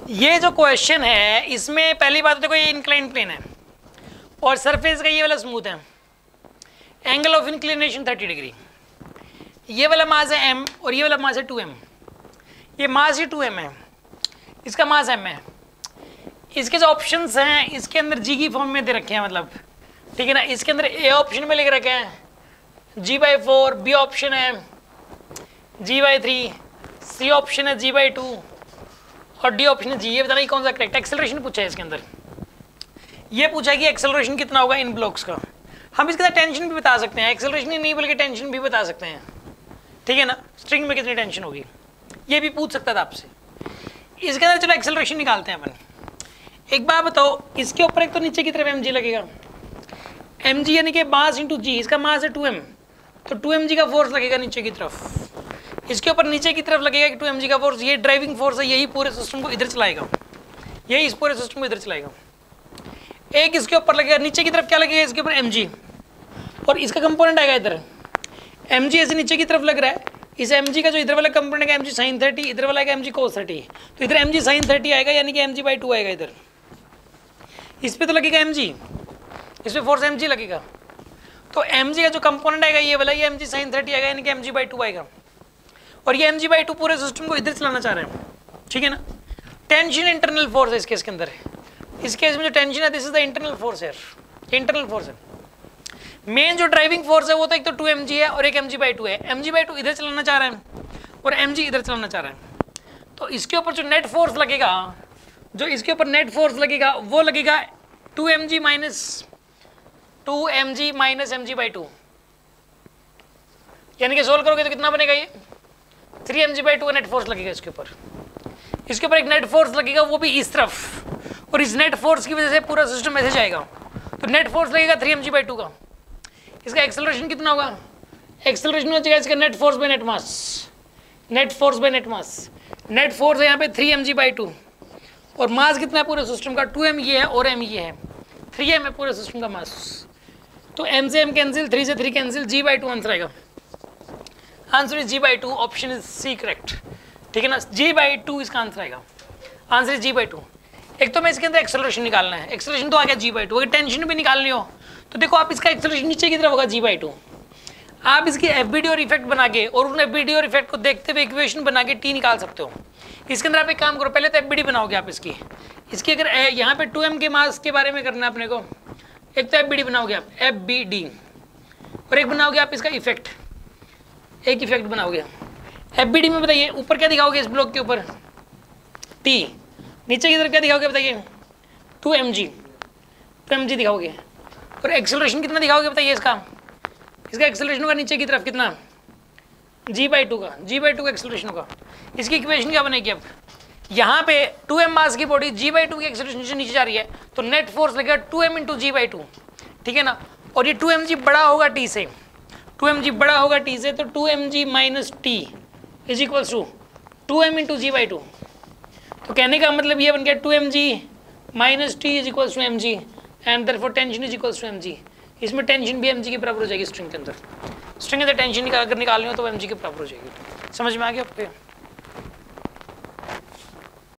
ये जो क्वेश्चन है इसमें पहली बात तो देखो ये इंक्लाइन प्लेन है और सरफेस का ये वाला स्मूथ है, एंगल ऑफ इंक्लिनेशन 30 डिग्री, ये वाला मास है m और ये वाला मास है 2m, ये मास ही 2m है, इसका मास m है। इसके जो ऑप्शंस हैं इसके अंदर g की फॉर्म में दे रखे हैं, मतलब ठीक है ना। इसके अंदर a ऑप्शन में लिख रखे हैं g/4, b ऑप्शन है g/3, c ऑप्शन है g/2 और डी ऑप्शन है जी। ये बताना कौन सा करेक्ट। एक्सेलरेशन पूछा है इसके अंदर, ये पूछा है कि एक्सेलरेशन कितना होगा इन ब्लॉक्स का। हम इसके साथ टेंशन भी बता सकते हैं, एक्सेलरेशन ही नहीं बल्कि टेंशन भी बता सकते हैं, ठीक है ना। स्ट्रिंग में कितनी टेंशन होगी ये भी पूछ सकता था आपसे। इसके अंदर चलो एक्सेलरेशन निकालते हैं अपन। एक बात बताओ, इसके ऊपर एक तो नीचे की तरफ एम जी लगेगा, एम जी यानी कि मास इंटू जी, इसका मास है 2m, तो 2m जी का फोर्स लगेगा नीचे की तरफ। इसके ऊपर नीचे की तरफ लगेगा कि 2m जी का फोर्स, ये ड्राइविंग फोर्स है, यही पूरे सिस्टम को इधर चलाएगा, यही इस पूरे सिस्टम को इधर चलाएगा। एक इसके ऊपर लगेगा, नीचे की तरफ क्या लगेगा, इसके ऊपर mg, और इसका कंपोनेंट आएगा इधर mg, ऐसे नीचे की तरफ लग रहा है। इस mg का जो इधर वाला कंपोनेंट है mg sin 30, इधर वाला है mg cos 30, तो इधर mg sin 30 आएगा यानी कि mg/2 आएगा इधर। इस पे तो लगेगा mg, इस पे फोर्स mg लगेगा, तो mg का जो कंपोनेंट आएगा ये वाला, ये mg sin 30 आएगा यानी कि mg/2 आएगा। और ये mg/2 पूरे सिस्टम को इधर चलाना चाह रहे हैं, ठीक है ना। टेंशन इंटरनल फोर्स है इस केस के अंदर, इस केस में जो टेंशन है this is the internal force है, इंटरनल फोर्स है। मेन जो ड्राइविंग फोर्स है वो तो एक तो 2mg है और एक mg/2 है। mg/2 इधर चलाना चाह रहे हैं और mg इधर चलाना चाह रहे हैं, तो इसके ऊपर जो नेट फोर्स लगेगा, जो इसके ऊपर नेट फोर्स लगेगा वो लगेगा 2mg माइनस mg/2, यानी कि सोल्व करोगे तो कितना बनेगा, ये 3mg/2 नेट फोर्स लगेगा इसके ऊपर। इसके ऊपर एक नेट फोर्स लगेगा वो भी इस तरफ, और इस नेट फोर्स की वजह से पूरा सिस्टम ऐसे जाएगा, तो नेट फोर्स लगेगा 3mg/2 का। इसका एक्सेलरेशन कितना होगा, एक्सेलरेशन हो जाएगा इसका net force by net mass, net force by net mass. Net force है यहाँ पे 3mg/2 और मास कितना है पूरे सिस्टम का, 2m ये है और m ये है, 3m है पूरे सिस्टम का मास। तो m से m कैंसिल, 3 से 3 कैंसिल, g/2 आंसर आएगा। Answer is g/2, option is C correct, ठीक है ना। g/2 इसका आंसर आएगा, आंसर इज g/2। एक तो मैं इसके अंदर एक्सेलरेशन निकालना है, एक्सेलरेशन तो आ गया g/2। अगर टेंशन भी निकालनी हो तो देखो आप इसका एक्सेलरेशन नीचे की तरफ होगा g/2, आप इसकी एफबीडी और इफेक्ट बना के और उन एफबीडी और इफेक्ट को देखते हुए इक्वेशन बना के टी निकाल सकते हो। इसके अंदर आप एक काम करो, पहले तो एफबीडी बनाओगे आप इसकी अगर यहाँ पे 2m के मास के बारे में करना है अपने को, एक तो एफबीडी बनाओगे आप एफबीडी, और एक बनाओगे आप इसका इफेक्ट, एक इफेक्ट बनाओगे। एफबीडी में बताइए ऊपर क्या दिखाओगे, इस ब्लॉक के ऊपर टी, नीचे की तरफ क्या दिखाओगे बताइए 2mg दिखाओगे, और एक्सेलरेशन कितना दिखाओगे बताइए इसका एक्सेलरेशन होगा नीचे की तरफ कितना, g/2 का, g/2 का एक्सेलरेशन होगा। इसकी इक्वेशन क्या बनेगी, अब यहाँ पे 2m मास की बॉडी g/2 की एक्सेलरेशन से नीचे जा रही है, तो नेट फोर्स लगेगा 2m इंटू g/2, ठीक है ना। और ये 2mg बड़ा होगा t से, 2mg बड़ा होगा t से, तो 2mg minus t is equals to 2m into g/2। तो कहने का मतलब ये बन गया 2mg minus t is equals to mg and therefore tension is equals to mg। इसमें टेंशन भी mg के बराबर हो जाएगी स्ट्रिंग के अंदर, स्ट्रिंग के अंदर टेंशन अगर निकालनी हो तो mg के बराबर हो जाएगी। समझ में आ गया आपको?